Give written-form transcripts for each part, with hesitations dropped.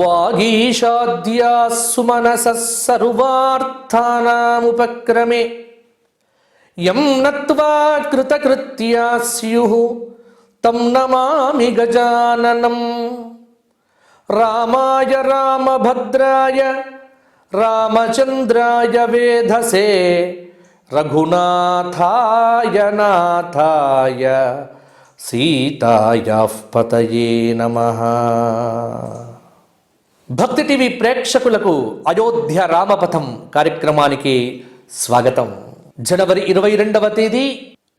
వాగీషాద్యాస్సు మనసః సర్వార్థానాముపక్రమే యం నత్వా కృతకృత్యా స్యుః తం నమామి గజాననం. రామాయ రామభద్రాయ రామచంద్రాయ వేధసే రఘునాథాయ నాథాయ సీతాయాః పతయే నమః. భక్తి టీవీ ప్రేక్షకులకు అయోధ్య రామపథం కార్యక్రమానికి స్వాగతం. జనవరి 22వ తేదీ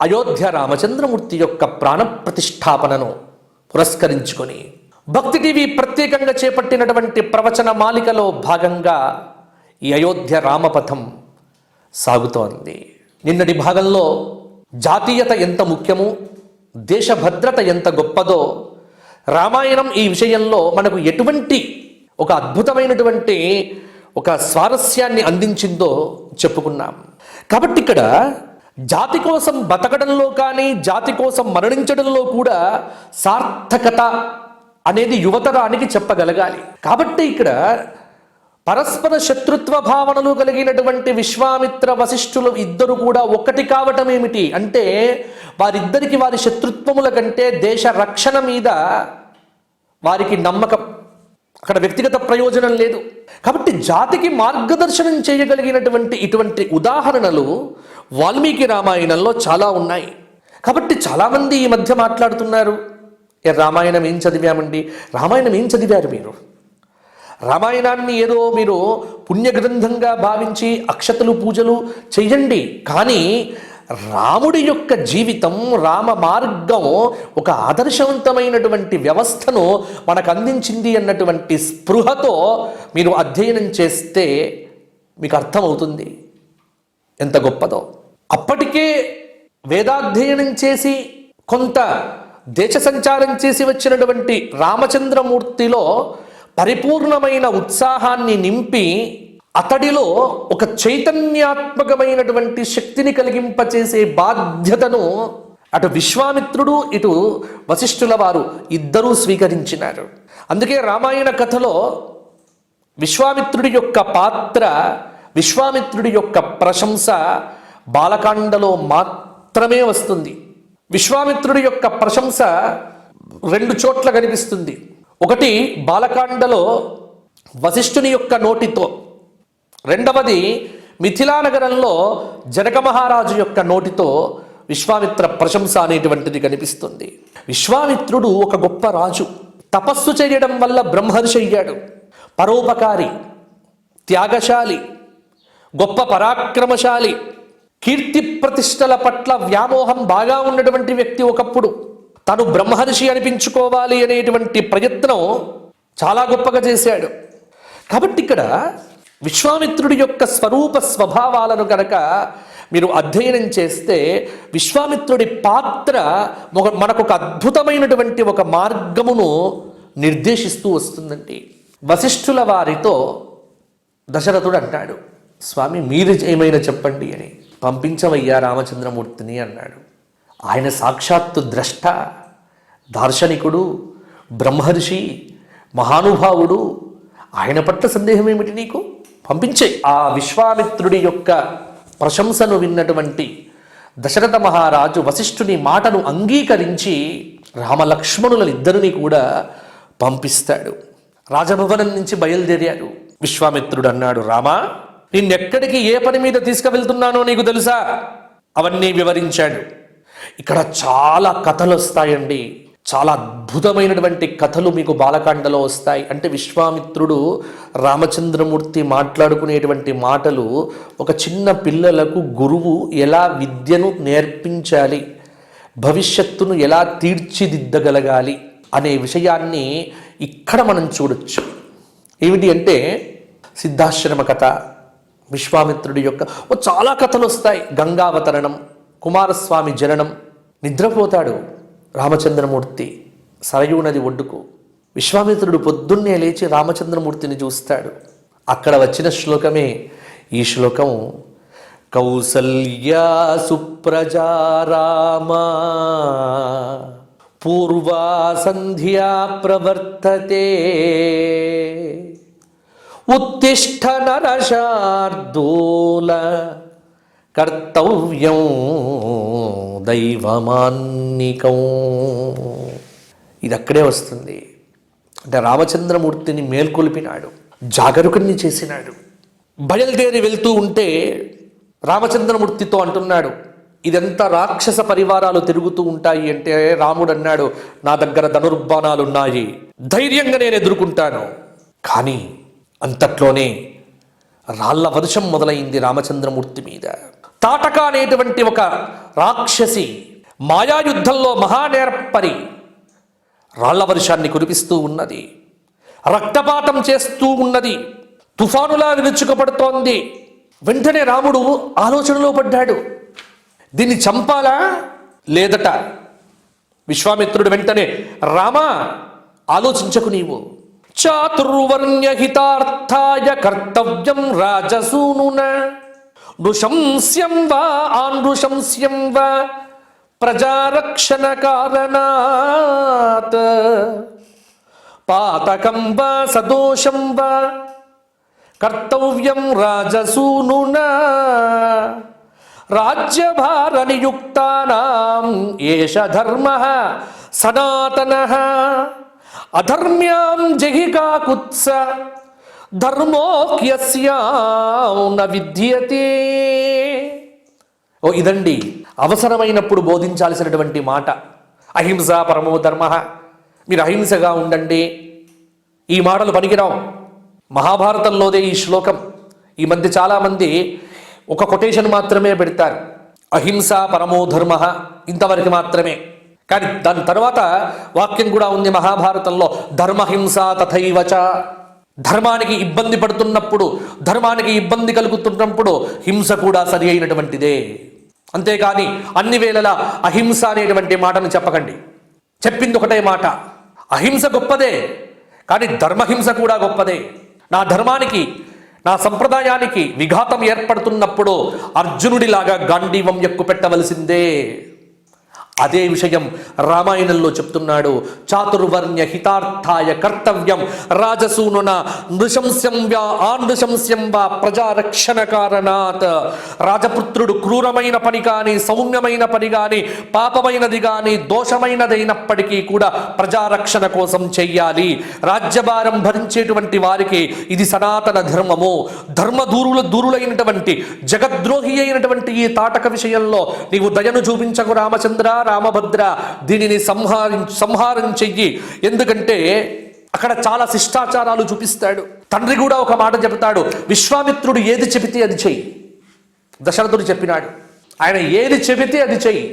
అయోధ్య రామచంద్రమూర్తి యొక్క ప్రాణ ప్రతిష్ఠాపనను పురస్కరించుకొని భక్తి టీవీ ప్రత్యేకంగా చేపట్టినటువంటి ప్రవచన మాలికలో భాగంగా ఈ అయోధ్య రామపథం సాగుతోంది. నిన్నటి భాగంలో జాతీయత ఎంత ముఖ్యమో, దేశ భద్రత ఎంత గొప్పదో, రామాయణం ఈ విషయంలో మనకు ఎటువంటి ఒక అద్భుతమైనటువంటి ఒక స్వారస్యాన్ని అందించిందో చెప్పుకున్నాం. కాబట్టి ఇక్కడ జాతి కోసం బతకడంలో కానీ జాతి కోసం మరణించడంలో కూడా సార్థకత అనేది యువతరానికి చెప్పగలగాలి. కాబట్టి ఇక్కడ పరస్పర శత్రుత్వ భావనలు కలిగినటువంటి విశ్వామిత్ర వశిష్ఠులు ఇద్దరు కూడా ఒక్కటి కావటం ఏమిటి అంటే, వారిద్దరికి వారి శత్రుత్వముల కంటే దేశ రక్షణ మీద వారికి నమ్మకం, అక్కడ వ్యక్తిగత ప్రయోజనం లేదు. కాబట్టి జాతికి మార్గదర్శనం చేయగలిగినటువంటి ఇటువంటి ఉదాహరణలు వాల్మీకి రామాయణంలో చాలా ఉన్నాయి. కాబట్టి చాలామంది ఈ మధ్య మాట్లాడుతున్నారు, రామాయణం ఏం చదివామండి, రామాయణం ఏం చదివారు మీరు? రామాయణాన్ని ఏదో మీరు పుణ్యగ్రంథంగా భావించి అక్షతలు పూజలు చెయ్యండి, కానీ రాముడి యొక్క జీవితం, రామ మార్గం ఒక ఆదర్శవంతమైనటువంటి వ్యవస్థను మనకు అందించింది అన్నటువంటి స్పృహతో మీరు అధ్యయనం చేస్తే మీకు అర్థమవుతుంది ఎంత గొప్పదో. అప్పటికే వేదాధ్యయనం చేసి కొంత దేశ సంచారం చేసి వచ్చినటువంటి రామచంద్రమూర్తిలో పరిపూర్ణమైన ఉత్సాహాన్ని నింపి అతడిలో ఒక చైతన్యాత్మకమైనటువంటి శక్తిని కలిగింపచేసే బాధ్యతను అటు విశ్వామిత్రుడు ఇటు వశిష్ఠుల వారు ఇద్దరూ స్వీకరించినారు. అందుకే రామాయణ కథలో విశ్వామిత్రుడి యొక్క పాత్ర, విశ్వామిత్రుడి యొక్క ప్రశంస బాలకాండలో మాత్రమే వస్తుంది. విశ్వామిత్రుడి యొక్క ప్రశంస రెండు చోట్ల కనిపిస్తుంది. ఒకటి బాలకాండలో వశిష్ఠుని యొక్క నోటితో, రెండవది మిథిలా నగరంలో జనక మహారాజు యొక్క నోటితో విశ్వామిత్ర ప్రశంస అనేటువంటిది కనిపిస్తుంది. విశ్వామిత్రుడు ఒక గొప్ప రాజు, తపస్సు చేయడం వల్ల బ్రహ్మర్షి అయ్యాడు, పరోపకారి, త్యాగశాలి, గొప్ప పరాక్రమశాలి, కీర్తి ప్రతిష్టల పట్ల వ్యామోహం బాగా ఉన్నటువంటి వ్యక్తి. ఒకప్పుడు తను బ్రహ్మర్షి అనిపించుకోవాలి అనేటువంటి ప్రయత్నం చాలా గొప్పగా చేశాడు. కాబట్టి ఇక్కడ విశ్వామిత్రుడి యొక్క స్వరూప స్వభావాలను కనుక మీరు అధ్యయనం చేస్తే విశ్వామిత్రుడి పాత్ర మనకు ఒక అద్భుతమైనటువంటి ఒక మార్గమును నిర్దేశిస్తూ వస్తుందండి. వశిష్ఠుల వారితో దశరథుడు అంటాడు, స్వామి మీరు ఏమైనా చెప్పండి అని. పంపించవయ్యా రామచంద్రమూర్తిని అన్నాడు. ఆయన సాక్షాత్తు ద్రష్ట, దార్శనికుడు, బ్రహ్మర్షి, మహానుభావుడు. ఆయన పట్ల సందేహం ఏమిటి నీకు? పంపించే. ఆ విశ్వామిత్రుడి యొక్క ప్రశంసను విన్నటువంటి దశరథ మహారాజు వశిష్ఠుని మాటను అంగీకరించి రామలక్ష్మణులను ఇద్దరిని కూడా పంపిస్తాడు. రాజభవనం నుంచి బయలుదేరాడు. విశ్వామిత్రుడు అన్నాడు, రామా నిన్నెక్కడికి ఏ పని మీద తీసుకువెళ్తున్నానో నీకు తెలుసా? అవన్నీ వివరించాడు. ఇక్కడ చాలా కథలు వస్తాయండి, చాలా అద్భుతమైనటువంటి కథలు మీకు బాలకాండలో వస్తాయి. అంటే విశ్వామిత్రుడు రామచంద్రమూర్తి మాట్లాడుకునేటువంటి మాటలు ఒక చిన్న పిల్లలకు గురువు ఎలా విద్యను నేర్పించాలి, భవిష్యత్తును ఎలా తీర్చిదిద్దగలగాలి అనే విషయాన్ని ఇక్కడ మనం చూడొచ్చు. ఏమిటి అంటే సిద్ధాశ్రమ కథ, విశ్వామిత్రుడి యొక్క చాలా కథలు వస్తాయి. గంగావతరణం, కుమారస్వామి జననం. నిద్రపోతాడు రామచంద్రమూర్తి సరయూ నది ఒడ్డుకు. విశ్వామిత్రుడు పొద్దున్నే లేచి రామచంద్రమూర్తిని చూస్తాడు. అక్కడ వచ్చిన శ్లోకమే ఈ శ్లోకం. కౌసల్యా సుప్రజా రామ పూర్వా సంధ్యా ప్రవర్తతే ఉత్తిష్ఠ నరశార్దూల కర్తవ్యం దైవమాన్నికం. ఇది అక్కడే వస్తుంది. అంటే రామచంద్రమూర్తిని మేల్కొల్పినాడు, జాగరూకుణ్ణి చేసినాడు. బయలుదేరి వెళ్తూ ఉంటే రామచంద్రమూర్తితో అంటున్నాడు, ఇదంతా రాక్షస పరివారాలు తిరుగుతూ ఉంటాయి అంటే రాముడు అన్నాడు, నా దగ్గర ధనుర్బాణాలు ఉన్నాయి, ధైర్యంగా నేను ఎదుర్కొంటాను. కానీ అంతట్లోనే రాళ్ల వర్షం మొదలైంది రామచంద్రమూర్తి మీద. తాటక అనేటువంటి ఒక రాక్షసి మాయాయుద్ధంలో మహానేర్పరి రాళ్ల వర్షాన్ని కురిపిస్తూ ఉన్నది, రక్తపాతం చేస్తూ ఉన్నది, తుఫానులా విరుచుకుపడుతోంది. వెంటనే రాముడు ఆలోచనలో పడ్డాడు, దీన్ని చంపాలా లేదట. విశ్వామిత్రుడు వెంటనే, రామా ఆలోచించకు నీవు, చాతుర్వర్ణ్యహితార్థాయ కర్తవ్యం రాజసూనున నృశంస్యం వా ఆనృశంస్యం వా ప్రజారక్షణ కారణాత్ పాతకం వా సదోషం వా కర్తవ్యం రాజసూనునా రాజ్యభార నియుక్తానాం ఏష ధర్మః సనాతనః అధర్మ్యాం జహికాకుత్స ధర్మోక్యస్యాం న విద్యతే. ఓ ఇదండి అవసరమైనప్పుడు బోధించాల్సినటువంటి మాట. అహింస పరమో ధర్మః, మీరు అహింసగా ఉండండి. ఈ మాటలు పనికిరావు. మహాభారతంలోదే ఈ శ్లోకం. ఈ మధ్య చాలామంది ఒక కొటేషన్ మాత్రమే పెడతారు, అహింస పరమో ధర్మ, ఇంతవరకు మాత్రమే. కానీ దాని తర్వాత వాక్యం కూడా ఉంది మహాభారతంలో, ధర్మహింస తథైవచ. ధర్మానికి ఇబ్బంది పడుతున్నప్పుడు, ధర్మానికి ఇబ్బంది కలుగుతున్నప్పుడు హింస కూడా సరి అయినటువంటిదే. అంతేకాని అన్ని వేళలా అహింస అనేటువంటి మాటను చెప్పకండి. చెప్పింది ఒకటే మాట, అహింస గొప్పదే, కానీ ధర్మహింస కూడా గొప్పదే. నా ధర్మానికి, నా సంప్రదాయానికి విఘాతం ఏర్పడుతున్నప్పుడు అర్జునుడిలాగా గాంధీవం ఎక్కుపెట్టవలసిందే. అదే విషయం రామాయణంలో చెప్తున్నాడు, చాతుర్వర్ణ్య హితార్థాయ కర్తవ్యం రాజసూనున నృశంస్యం వా ఆనృశంస్యం వా ప్రజారక్షణ కారణాత్. రాజపుత్రుడు క్రూరమైన పని కానీ, సౌమ్యమైన పని కానీ, పాపమైనది కానీ, దోషమైనదైనప్పటికీ కూడా ప్రజారక్షణ కోసం చెయ్యాలి. రాజ్యభారం భరించేటువంటి వారికి ఇది సనాతన ధర్మము. దూరులైనటువంటి జగద్రోహి అయినటువంటి ఈ తాటక విషయంలో నీవు దయను చూపించకు రామచంద్ర, రామభద్ర, దీనిని సంహారం చెయ్యి. ఎందుకంటే అక్కడ చాలా శిష్టాచారాలు చూపిస్తాడు. తండ్రి కూడా ఒక మాట చెబుతాడు, విశ్వామిత్రుడు ఏది చెబితే అది చెయ్యి. దశరథుడు చెప్పినాడు, ఆయన ఏది చెబితే అది చెయ్యి.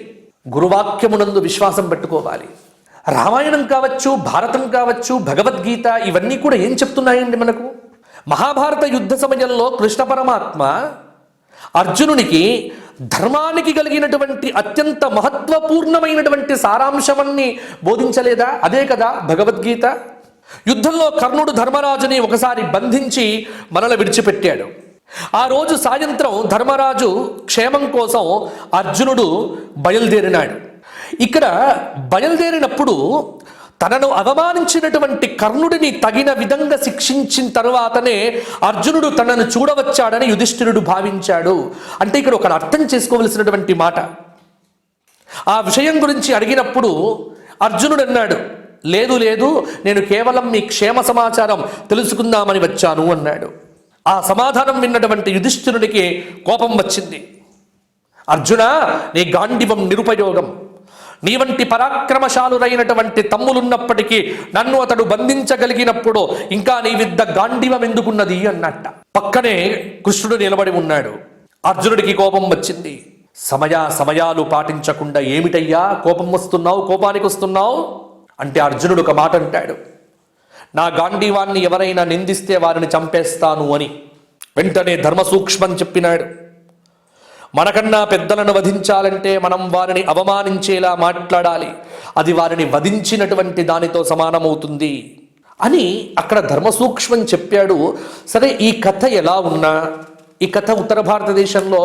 గురువాక్యమునందు విశ్వాసం పెట్టుకోవాలి. రామాయణం కావచ్చు, భారతం కావచ్చు, భగవద్గీత, ఇవన్నీ కూడా ఏం చెప్తున్నాయండి మనకు? మహాభారత యుద్ధ సమయంలో కృష్ణ పరమాత్మ అర్జునునికి ధర్మానికి కలిగినటువంటి అత్యంత మహత్వపూర్ణమైనటువంటి సారాంశమన్ని బోధించలేదా? అదే కదా భగవద్గీత. యుద్ధంలో కర్ణుడు ధర్మరాజుని ఒకసారి బంధించి మనల విడిచిపెట్టాడు. ఆ రోజు సాయంత్రం ధర్మరాజు క్షేమం కోసం అర్జునుడు బయలుదేరినాడు. ఇక్కడ బయలుదేరినప్పుడు తనను అవమానించినటువంటి కర్ణుడిని తగిన విధంగా శిక్షించిన తరువాతనే అర్జునుడు తనను చూడవచ్చాడని యుధిష్ఠిరుడు భావించాడు. అంటే ఇక్కడ ఒక అర్థం చేసుకోవలసినటువంటి మాట. ఆ విషయం గురించి అడిగినప్పుడు అర్జునుడు అన్నాడు, లేదు లేదు, నేను కేవలం మీ క్షేమ సమాచారం తెలుసుకుందామని వచ్చాను అన్నాడు. ఆ సమాధానం విన్నటువంటి యుధిష్ఠిరుడికి కోపం వచ్చింది. అర్జున, నీ గాండివం నిరుపయోగం. నీ వంటి పరాక్రమశాలురైనటువంటి తమ్ములున్నప్పటికీ నన్ను అతడు బంధించగలిగినప్పుడు ఇంకా నీ విద్ద గాండివం ఎందుకున్నది అన్నట్ట. పక్కనే కృష్ణుడు నిలబడి ఉన్నాడు. అర్జునుడికి కోపం వచ్చింది. సమయాలు పాటించకుండా ఏమిటయ్యా కోపం వస్తున్నావు, కోపానికి వస్తున్నావు అంటే అర్జునుడు ఒక మాట అంటాడు, నా గాంధీవాన్ని ఎవరైనా నిందిస్తే వారిని చంపేస్తాను అని. వెంటనే ధర్మ సూక్ష్మం చెప్పినాడు, మనకన్నా పెద్దలను వధించాలంటే మనం వారిని అవమానించేలా మాట్లాడాలి, అది వారిని వధించినటువంటి దానితో సమానమవుతుంది అని అక్కడ ధర్మ సూక్ష్మం చెప్పాడు. సరే, ఈ కథ ఎలా ఉన్నా, ఈ కథ ఉత్తర భారతదేశంలో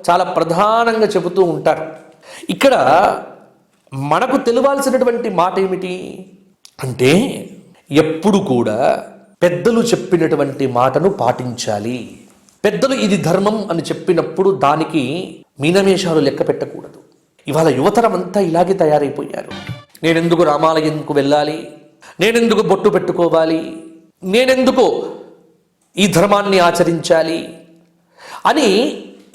చాలా ప్రధానంగా చెబుతూ ఉంటారు. ఇక్కడ మనకు తెలియాల్సినటువంటి మాట ఏమిటి అంటే, ఎప్పుడు కూడా పెద్దలు చెప్పినటువంటి మాటను పాటించాలి. పెద్దలు ఇది ధర్మం అని చెప్పినప్పుడు దానికి మీనమేషాలు లెక్క పెట్టకూడదు. ఇవాళ యువతరం అంతా ఇలాగే తయారైపోయారు. నేనెందుకు రామాలయంకు వెళ్ళాలి, నేనెందుకు బొట్టు పెట్టుకోవాలి, నేనెందుకు ఈ ధర్మాన్ని ఆచరించాలి అని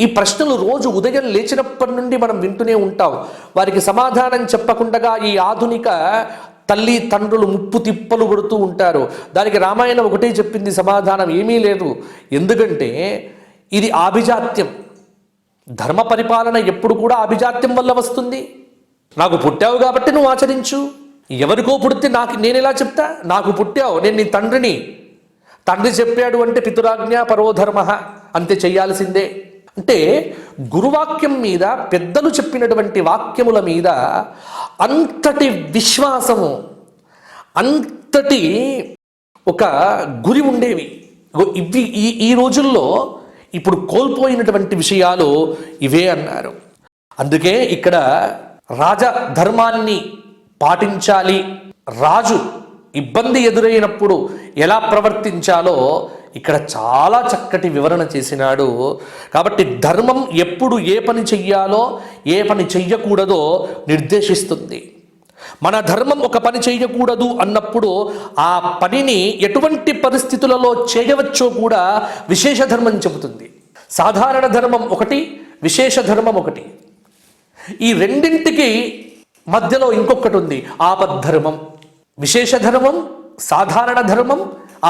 ఈ ప్రశ్నలు రోజు ఉదయం లేచినప్పటి నుండి మనం వింటూనే ఉంటాం. వారికి సమాధానం చెప్పకుండా ఈ ఆధునిక తల్లి తండ్రులు ముప్పు తిప్పలు పడుతూ ఉంటారు. దానికి రామాయణం ఒకటే చెప్పింది సమాధానం, ఏమీ లేదు. ఎందుకంటే ఇది ఆభిజాత్యం. ధర్మ పరిపాలన ఎప్పుడు కూడా ఆభిజాత్యం వల్ల వస్తుంది. నాకు పుట్టావు కాబట్టి నువ్వు ఆచరించు. ఎవరికో పుడితే నేను ఎలా చెప్తా? నాకు పుట్టావు, నేను నీ తండ్రిని. తండ్రి చెప్పాడు అంటే పితురాజ్ఞ పరోధర్మ, అంతే చెయ్యాల్సిందే. అంటే గురువాక్యం మీద, పెద్దలు చెప్పినటువంటి వాక్యముల మీద అంతటి విశ్వాసము, అంతటి ఒక గురి ఉండేవి. ఇవి ఈ రోజుల్లో ఇప్పుడు కోల్పోయినటువంటి విషయాలు ఇవే అన్నారు. అందుకే ఇక్కడ రాజధర్మాన్ని పాటించాలి, రాజు ఇబ్బంది ఎదురైనప్పుడు ఎలా ప్రవర్తించాలో ఇక్కడ చాలా చక్కటి వివరణ చేసినాడు. కాబట్టి ధర్మం ఎప్పుడు ఏ పని చెయ్యాలో ఏ పని చెయ్యకూడదో నిర్దేశిస్తుంది. మన ధర్మం ఒక పని చేయకూడదు అన్నప్పుడు ఆ పనిని ఎటువంటి పరిస్థితులలో చేయవచ్చో కూడా విశేష ధర్మం చెబుతుంది. సాధారణ ధర్మం ఒకటి, విశేష ధర్మం ఒకటి. ఈ రెండింటికి మధ్యలో ఇంకొకటి ఉంది, ఆపద్ధర్మం. విశేష ధర్మం, సాధారణ ధర్మం,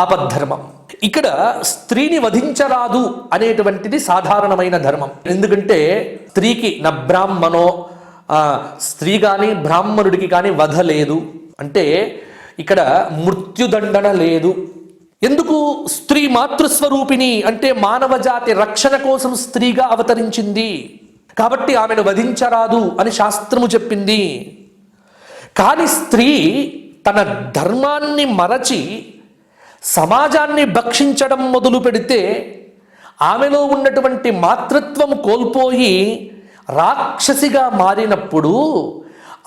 ఆపద్ధర్మం. ఇక్కడ స్త్రీని వధించరాదు అనేటువంటిది సాధారణమైన ధర్మం. ఎందుకంటే స్త్రీకి నా బ్రాహ్మణో, స్త్రీ కానీ బ్రాహ్మణుడికి కానీ వధ లేదు. అంటే ఇక్కడ మృత్యుదండన లేదు. ఎందుకు? స్త్రీ మాతృస్వరూపిణి, అంటే మానవ జాతి రక్షణ కోసం స్త్రీగా అవతరించింది కాబట్టి ఆమెను వధించరాదు అని శాస్త్రము చెప్పింది. కానీ స్త్రీ తన ధర్మాన్ని మరచి సమాజాన్ని భక్షించడం మొదలు పెడితే ఆమెలో ఉన్నటువంటి మాతృత్వం కోల్పోయి రాక్షసిగా మారినప్పుడు,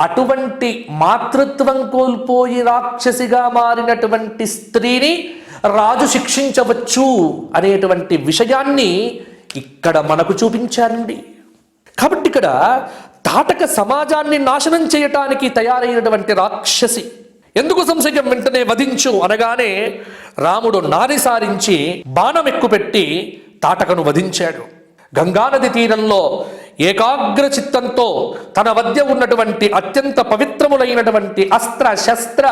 అటువంటి మాతృత్వం కోల్పోయి రాక్షసిగా మారినటువంటి స్త్రీని రాజు శిక్షించవచ్చు అనేటువంటి విషయాన్ని ఇక్కడ మనకు చూపించారండి. కాబట్టి ఇక్కడ తాటక సమాజాన్ని నాశనం చేయటానికి తయారైనటువంటి రాక్షసి. ఎందుకు సంశయం? వెంటనే వధించు అనగానే రాముడు నారి సారించి బాణం ఎక్కుపెట్టి తాటకను వధించాడు. గంగానది తీరంలో ఏకాగ్ర చిత్తంతో తన వద్ద ఉన్నటువంటి అత్యంత పవిత్రములైనటువంటి అస్త్ర శస్త్ర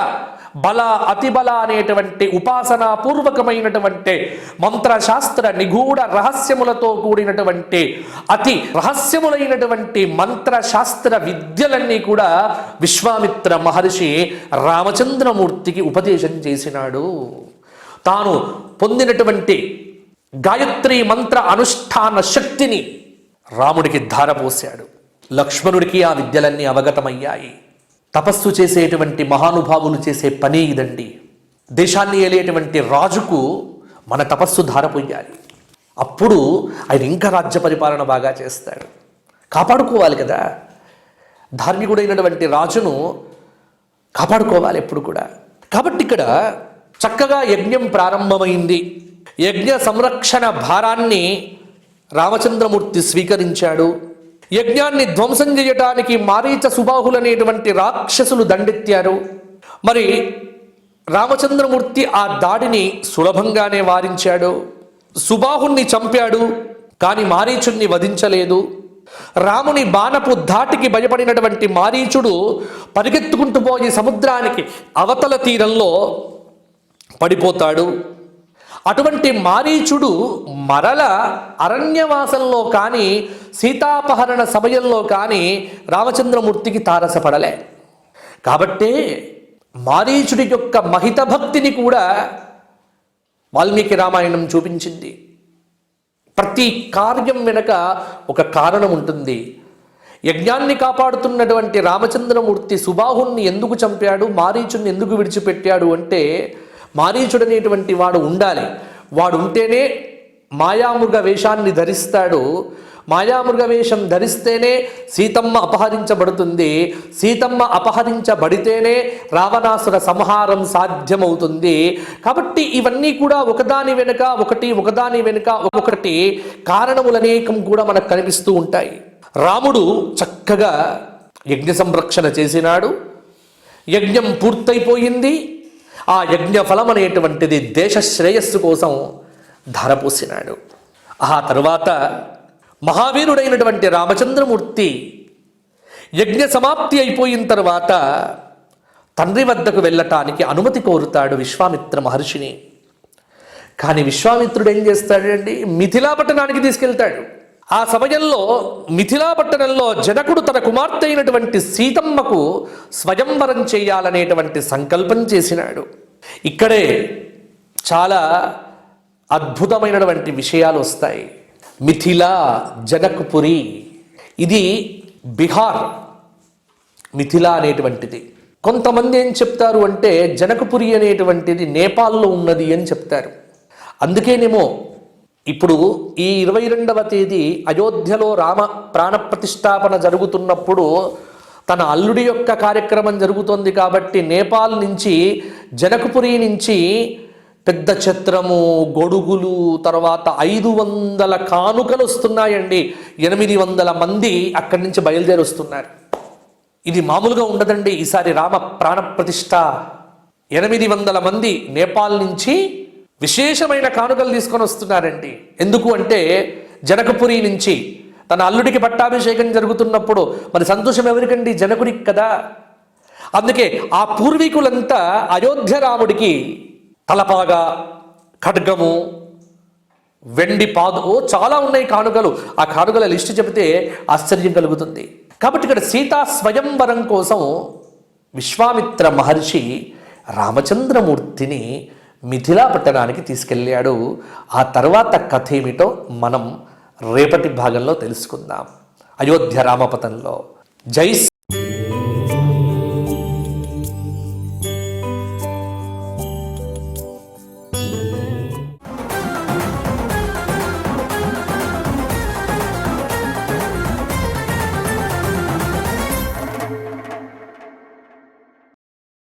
బల అతిబల అనేటువంటి ఉపాసనాపూర్వకమైనటువంటి మంత్రశాస్త్ర నిగూఢ రహస్యములతో కూడినటువంటి అతి రహస్యములైనటువంటి మంత్రశాస్త్ర విద్యలన్నీ కూడా విశ్వామిత్ర మహర్షి రామచంద్రమూర్తికి ఉపదేశం చేసినాడు. తాను పొందినటువంటి గాయత్రి మంత్ర అనుష్ఠాన శక్తిని రాముడికి ధారపోశాడు. లక్ష్మణుడికి ఆ విద్యలన్నీ అవగతమయ్యాయి. తపస్సు చేసేటువంటి మహానుభావులు చేసే పని ఇదండి. దేశాన్ని ఏలేటువంటి రాజుకు మన తపస్సు ధారపోయాలి. అప్పుడు ఆయన ఇంకా రాజ్య పరిపాలన బాగా చేస్తాడు. కాపాడుకోవాలి కదా, ధార్మికుడైనటువంటి రాజును కాపాడుకోవాలి ఎప్పుడు కూడా. కాబట్టి ఇక్కడ చక్కగా యజ్ఞం ప్రారంభమైంది. యజ్ఞ సంరక్షణ భారాన్ని రామచంద్రమూర్తి స్వీకరించాడు. యజ్ఞాన్ని ధ్వంసం చేయటానికి మారీచ సుబాహులనేటువంటి రాక్షసులు దండెత్తారు. మరి రామచంద్రమూర్తి ఆ దాడిని సులభంగానే వారించాడు. సుబాహుణ్ణి చంపాడు, కానీ మారీచుణ్ణి వధించలేదు. రాముని బాణపు ధాటికి భయపడినటువంటి మారీచుడు పరిగెత్తుకుంటూ పోయి సముద్రానికి అవతల తీరంలో పడిపోతాడు. అటువంటి మారీచుడు మరల అరణ్యవాసంలో కానీ సీతాపహరణ సమయంలో కానీ రామచంద్రమూర్తికి తారసపడలే. కాబట్టే మారీచుడి యొక్క మహిత భక్తిని కూడా వాల్మీకి రామాయణం చూపించింది. ప్రతి కార్యం వెనక ఒక కారణం ఉంటుంది. యజ్ఞాన్ని కాపాడుతున్నటువంటి రామచంద్రమూర్తి సుబాహుణ్ణి ఎందుకు చంపాడు, మారీచుడిని ఎందుకు విడిచిపెట్టాడు అంటే, మారీచుడు అనేటువంటి వాడు ఉండాలి. వాడు ఉంటేనే మాయామృగ వేషాన్ని ధరిస్తాడు. మాయామృగ వేషం ధరిస్తేనే సీతమ్మ అపహరించబడుతుంది, సీతమ్మ అపహరించబడితేనే రావణాసుర సంహారం సాధ్యమవుతుంది. కాబట్టి ఇవన్నీ కూడా ఒకదాని వెనుక ఒకటి కారణములనేకం కూడా మనకు కనిపిస్తూ ఉంటాయి. రాముడు చక్కగా యజ్ఞ సంరక్షణ చేసినాడు, యజ్ఞం పూర్తయిపోయింది. ఆ యజ్ఞ ఫలం అనేటువంటిది దేశ శ్రేయస్సు కోసం ధారపోసినాడు. ఆ తరువాత మహావీరుడైనటువంటి రామచంద్రమూర్తి యజ్ఞ సమాప్తి అయిపోయిన తర్వాత తండ్రి వద్దకు వెళ్ళటానికి అనుమతి కోరుతాడు విశ్వామిత్ర మహర్షిని. కానీ విశ్వామిత్రుడు ఏం చేస్తాడండి, మిథిలా పట్టణానికి తీసుకెళ్తాడు. ఆ సమయంలో మిథిలా పట్టణంలో జనకుడు తన కుమార్తె అయినటువంటి సీతమ్మకు స్వయంవరం చేయాలనేటువంటి సంకల్పం చేసినాడు. ఇక్కడే చాలా అద్భుతమైనటువంటి విషయాలు వస్తాయి. మిథిలా, జనకపురి, ఇది బిహార్. మిథిలా అనేటువంటిది కొంతమంది ఏం చెప్తారు అంటే జనకపురి అనేటువంటిది నేపాల్లో ఉన్నది అని చెప్తారు. అందుకేనేమో ఇప్పుడు ఈ 22వ తేదీ అయోధ్యలో రామ ప్రాణప్రతిష్ఠాపన జరుగుతున్నప్పుడు తన అల్లుడి యొక్క కార్యక్రమం జరుగుతోంది కాబట్టి నేపాల్ నుంచి, జనకపురి నుంచి పెద్ద ఛత్రము, గొడుగులు, తర్వాత 500 కానుకలు వస్తున్నాయండి. 800 మంది అక్కడి నుంచి బయలుదేరి వస్తున్నారు. ఇది మామూలుగా ఉండదండి. ఈసారి రామ ప్రాణప్రతిష్ఠ 800 మంది నేపాల్ నుంచి విశేషమైన కానుకలు తీసుకొని వస్తున్నారండి. ఎందుకు అంటే జనకపురి నుంచి తన అల్లుడికి పట్టాభిషేకం జరుగుతున్నప్పుడు మరి సంతోషం ఎవరికండి? జనకుడికి కదా. అందుకే ఆ పూర్వీకులంతా అయోధ్య రాముడికి తలపాగా, ఖడ్గము, వెండి పాదు, చాలా ఉన్నాయి కానుకలు. ఆ కానుకల లిస్టు చెబితే ఆశ్చర్యం కలుగుతుంది. కాబట్టి ఇక్కడ సీతా స్వయంవరం కోసం విశ్వామిత్ర మహర్షి రామచంద్రమూర్తిని మిథిలా పట్టణానికి తీసుకెళ్ళాడు. ఆ తర్వాత కథ ఏమిటో మనం రేపటి భాగంలో తెలుసుకుందాం. అయోధ్య రామపథంలో. జై